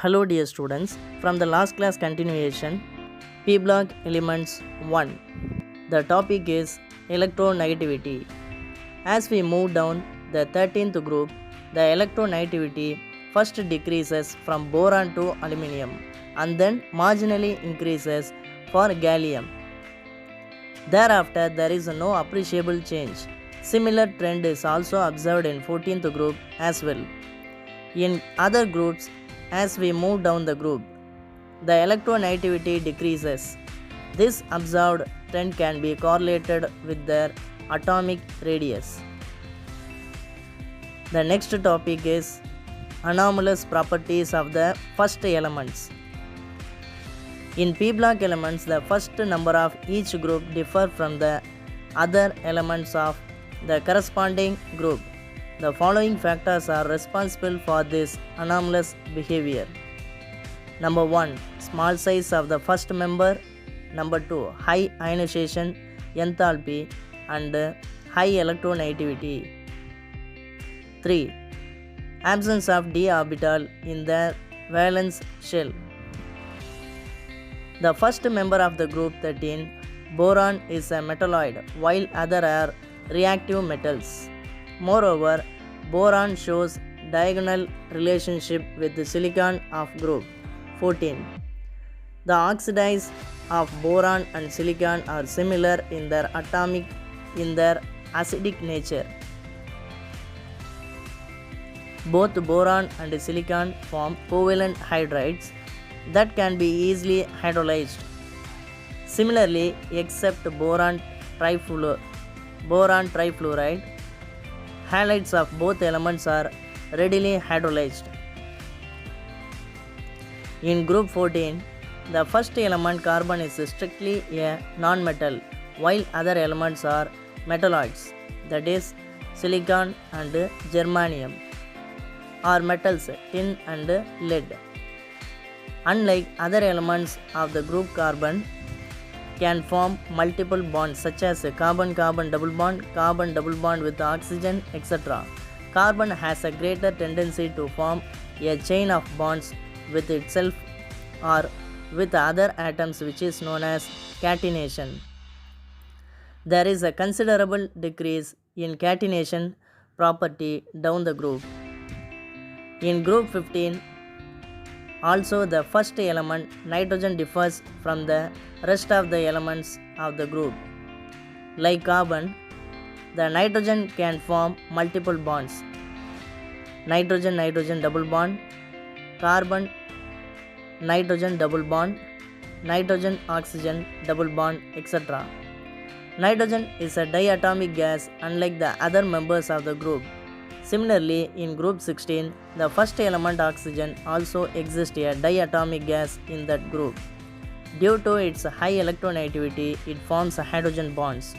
Hello dear students, from the last class continuation, P block elements 1. The topic is electronegativity. As we move down the 13th group, the electronegativity first decreases from boron to aluminum and then marginally increases for gallium. Thereafter, there is no appreciable change. Similar trend is also observed in 14th group as well. In other groups, as we move down the group, the electronegativity decreases. This observed trend can be correlated with their atomic radius. The next topic is anomalous properties of the first elements. In P block elements, the first number of each group differ from the other elements of the corresponding group. The following factors are responsible for this anomalous behavior. Number 1. Small size of the first member. Number 2. High ionization enthalpy and high electronegativity. 3. Absence of d orbital in the valence shell. The first member of the group 13, boron, is a metalloid while other are reactive metals. Moreover, boron shows diagonal relationship with the silicon of group 14. The oxides of boron and silicon are similar in their acidic nature. Both boron and silicon form covalent hydrides that can be easily hydrolyzed. Similarly, except boron trifluoride, halides of both elements are readily hydrolyzed. In group 14, the first element carbon is strictly a non-metal, while other elements are metalloids, that is, silicon and germanium, are metals, tin and lead. Unlike other elements of the group, carbon can form multiple bonds such as carbon-carbon double bond with oxygen, etc. Carbon has a greater tendency to form a chain of bonds with itself or with other atoms, which is known as catenation. There is a considerable decrease in catenation property down the group. In group 15, also the first element, nitrogen, differs from the rest of the elements of the group. Like carbon, the nitrogen can form multiple bonds. Nitrogen double bond, carbon nitrogen double bond, nitrogen oxygen double bond, etc. Nitrogen is a diatomic gas unlike the other members of the group. Similarly, in group 16, the first element, oxygen, also exists a diatomic gas in that group. Due to its high electronegativity, it forms hydrogen bonds.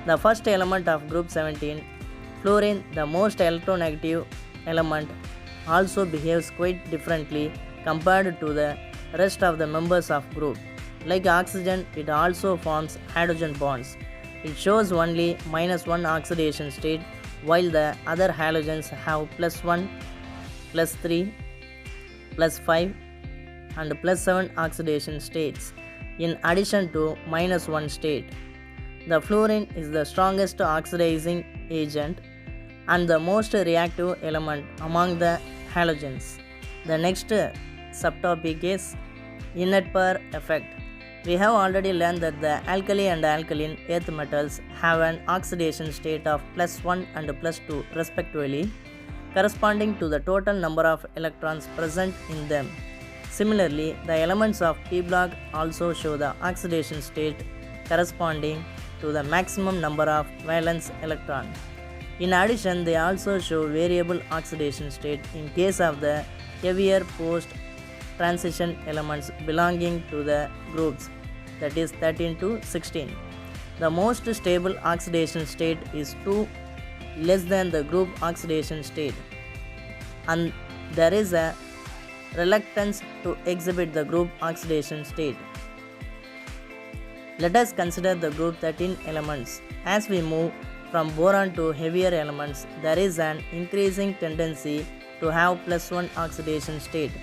The first element of group 17, fluorine, the most electronegative element, also behaves quite differently compared to the rest of the members of group. Like oxygen, it also forms hydrogen bonds. It shows only -1 oxidation state, while the other halogens have +1, +3, +5 and +7 oxidation states, in addition to -1 state. The fluorine is the strongest oxidizing agent and the most reactive element among the halogens. The next subtopic is inert pair effect. We have already learned that the alkali and alkaline earth metals have an oxidation state of +1 and +2 respectively, corresponding to the total number of electrons present in them. Similarly, the elements of P block also show the oxidation state corresponding to the maximum number of valence electron. In addition, they also show variable oxidation state in case of the heavier post-transition elements belonging to the groups, that is 13 to 16. The most stable oxidation state is 2 less than the group oxidation state, and there is a reluctance to exhibit the group oxidation state. Let us consider the group 13 elements. As we move from boron to heavier elements, there is an increasing tendency to have +1 oxidation state.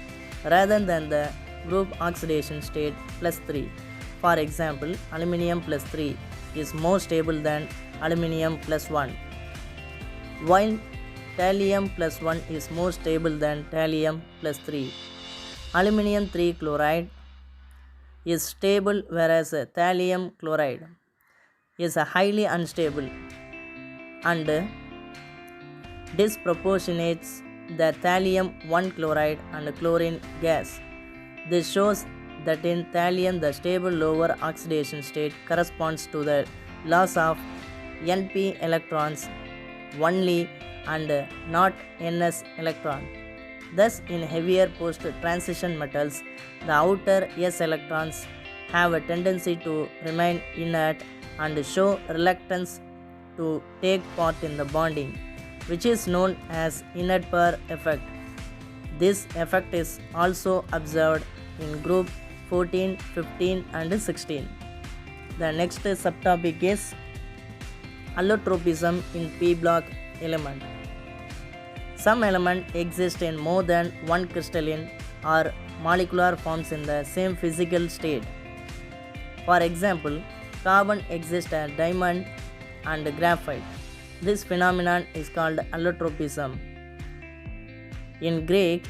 rather than the group oxidation state plus 3. For example, aluminium plus 3 is more stable than aluminium plus 1, while thallium plus 1 is more stable than thallium plus 3. Aluminium 3 chloride is stable, whereas thallium chloride is highly unstable and disproportionates the thallium 1 chloride and chlorine gas. This shows that in thallium the stable lower oxidation state corresponds to the loss of Np electrons only and not Ns electron. Thus, in heavier post-transition metals, the outer S electrons have a tendency to remain inert and show reluctance to take part in the bonding, which is known as inert pair effect. This effect is also observed in group 14, 15 and 16. The next subtopic is allotropism in p-block element. Some elements exist in more than one crystalline or molecular forms in the same physical state. For example, carbon exists as diamond and graphite. This phenomenon is called allotropism. In Greek,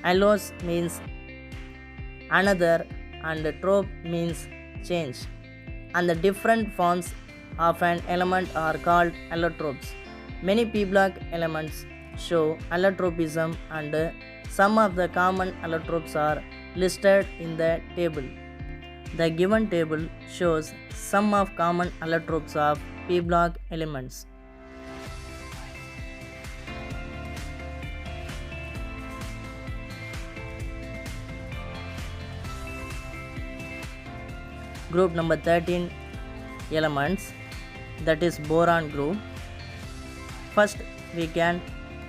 allos means another and trop means change, and the different forms of an element are called allotropes. Many p-block elements show allotropism and some of the common allotropes are listed in the table. The given table shows some of common allotropes of p-block elements. Group number 13 elements, that is boron group. First, we can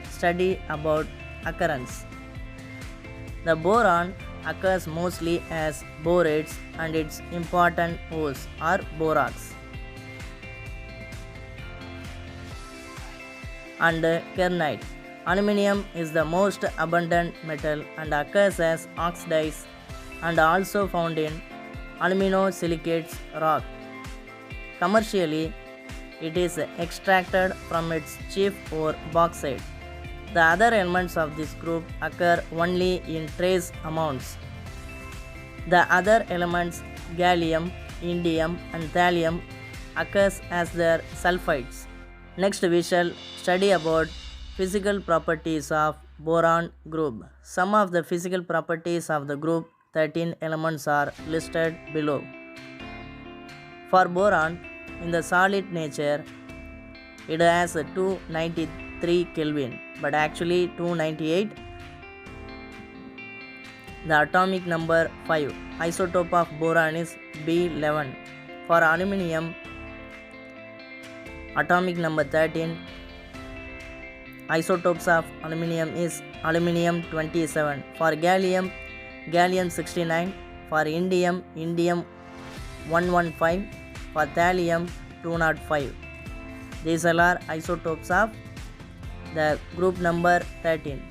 study about occurrence. The boron occurs mostly as borates and its important hosts are borax and kernite. Aluminium is the most abundant metal and occurs as oxides and also found in aluminosilicates rock. Commercially, it is extracted from its chief ore bauxite. The other elements of this group occur only in trace amounts. The other elements, gallium, indium and thallium, occurs as their sulfides. Next we shall study about physical properties of boron group. Some of the physical properties of the group 13 elements are listed below. For boron, in the solid nature, it has 293 Kelvin, but actually 298. The atomic number 5. Isotope of boron is B11. For aluminium, atomic number 13. Isotopes of aluminium is aluminium 27. For gallium, gallium 69. For indium, indium 115. For thallium 205. These all are isotopes of the group number 13.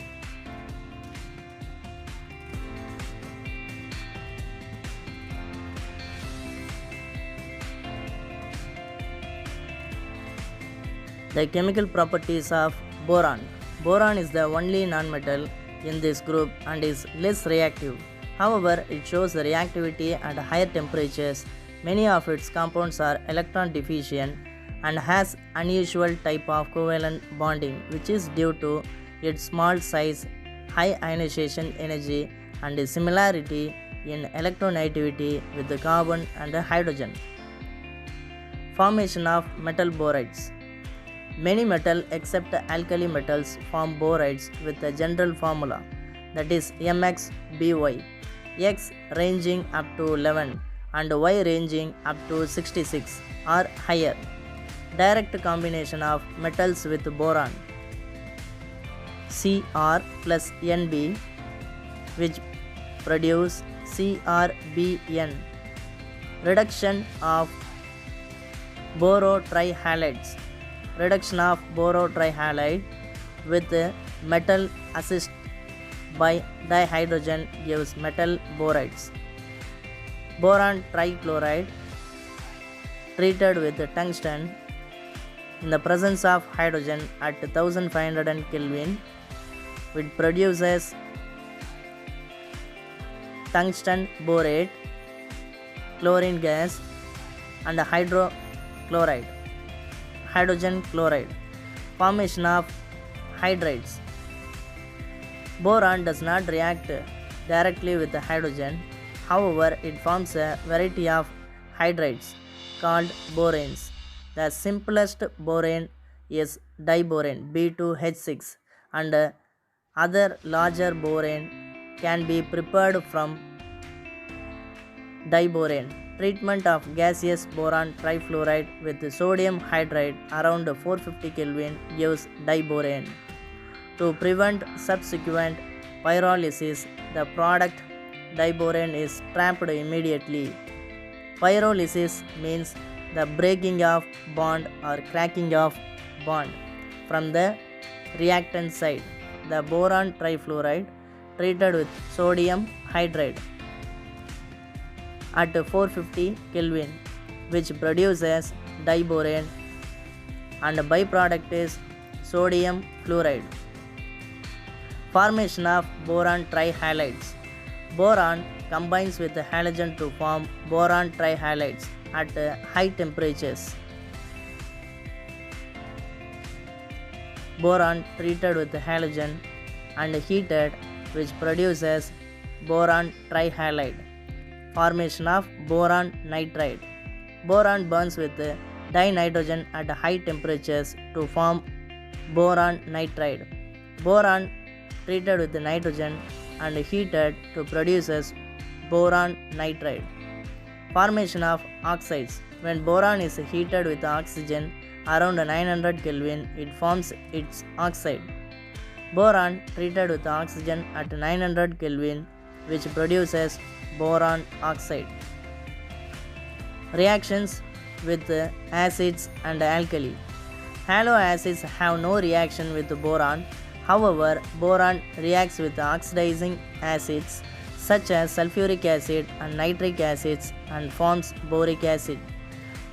The chemical properties of boron. Boron is the only nonmetal in this group and is less reactive. However, it shows the reactivity at higher temperatures. Many of its compounds are electron deficient and has unusual type of covalent bonding, which is due to its small size, high ionization energy and similarity in electronegativity with the carbon and hydrogen. Formation of metal borides. Many metal except alkali metals form borides with a general formula, that is MxBy, X ranging up to 11 and Y ranging up to 66 or higher. Direct combination of metals with boron, Cr plus Nb, which produce CrBn. Reduction of borotrihalides. Reduction of borotrihalide with metal assist by dihydrogen gives metal borides. Boron trichloride treated with tungsten in the presence of hydrogen at 1500 Kelvin, which produces tungsten borate, chlorine gas, and hydrogen chloride, formation of hydrides. Boron does not react directly with the hydrogen, however, it forms a variety of hydrides called boranes. The simplest borane is diborane B2H6, and other larger borane can be prepared from diborane. Treatment of gaseous boron trifluoride with sodium hydride around 450 Kelvin gives diborane. To prevent subsequent pyrolysis, the product diborane is trapped immediately. Pyrolysis means the breaking of bond or cracking of bond from the reactant side. The boron trifluoride treated with sodium hydride at 450 Kelvin, which produces diborane, and byproduct is sodium fluoride. Formation of boron trihalides. Boron combines with halogen to form boron trihalides at high temperatures. Boron treated with halogen and heated, which produces boron trihalide. Formation of boron nitride. Boron burns with dinitrogen at high temperatures to form boron nitride. Boron treated with nitrogen and heated to produces boron nitride. Formation of oxides. When boron is heated with oxygen around 900 Kelvin, it forms its oxide. Boron treated with oxygen at 900 Kelvin, which produces boron oxide. Reactions with acids and alkali. Haloacids have no reaction with boron. However, boron reacts with oxidizing acids such as sulfuric acid and nitric acids and forms boric acid.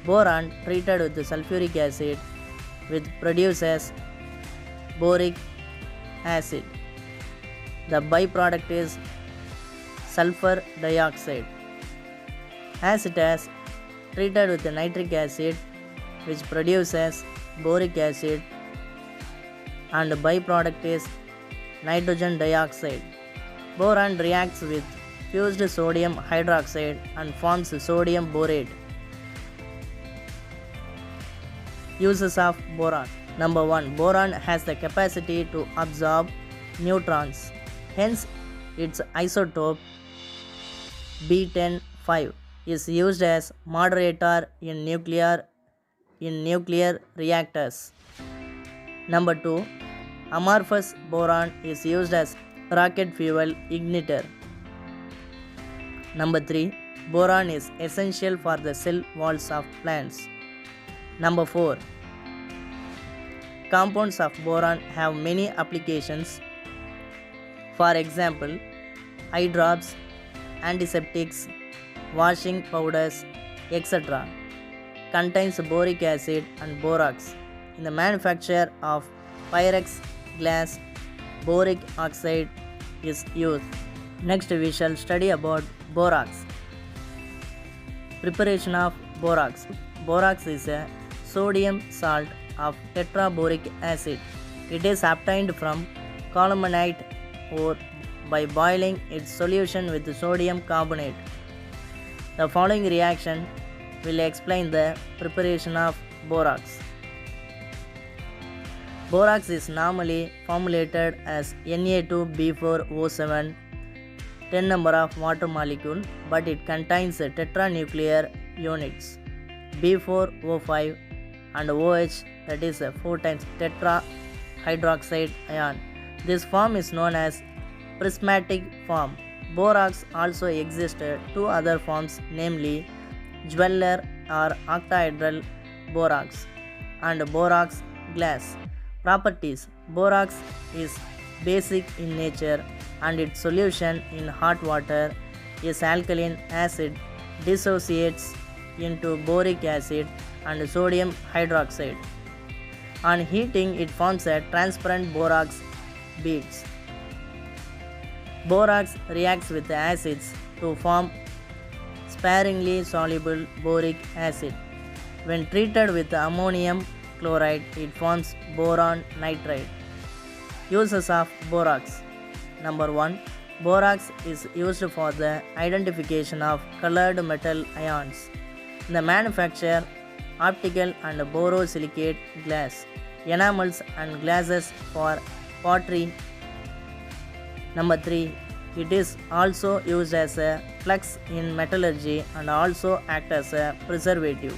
Boron treated with sulfuric acid, which produces boric acid. The byproduct is sulfur dioxide. Acetate treated with nitric acid, which produces boric acid, and byproduct is nitrogen dioxide. Boron reacts with fused sodium hydroxide and forms sodium borate. Uses of boron. Number 1. Boron has the capacity to absorb neutrons. Hence, its isotope B10.5 is used as moderator in nuclear reactors. Number 2. Amorphous boron is used as rocket fuel igniter. Number 3. Boron is essential for the cell walls of plants. Number 4. Compounds of boron have many applications. For example, eye drops, antiseptics, washing powders, etc. Contains boric acid and borax. In the manufacture of Pyrex glass, boric oxide is used. Next we shall study about borax. Preparation of borax. Borax is a sodium salt of tetraboric acid. It is obtained from colomanite ore by boiling its solution with sodium carbonate. The following reaction will explain the preparation of borax. Borax is normally formulated as Na2B4O7, 10 number of water molecule, but it contains tetranuclear units B4O5 and OH, that is 4 times tetrahydroxide ion. This form is known as prismatic form. Borax also exists two other forms, namely jeweler or octahedral borax and borax glass. Properties. Borax is basic in nature and its solution in hot water is alkaline acid dissociates into boric acid and sodium hydroxide. On heating, it forms a transparent borax beads. Borax reacts with the acids to form sparingly soluble boric acid. When treated with ammonium chloride, it forms boron nitride. Uses of borax. Number 1. Borax is used for the identification of colored metal ions. In the manufacture optical and borosilicate glass, enamels and glasses for pottery. Number 3. It is also used as a flux in metallurgy and also act as a preservative.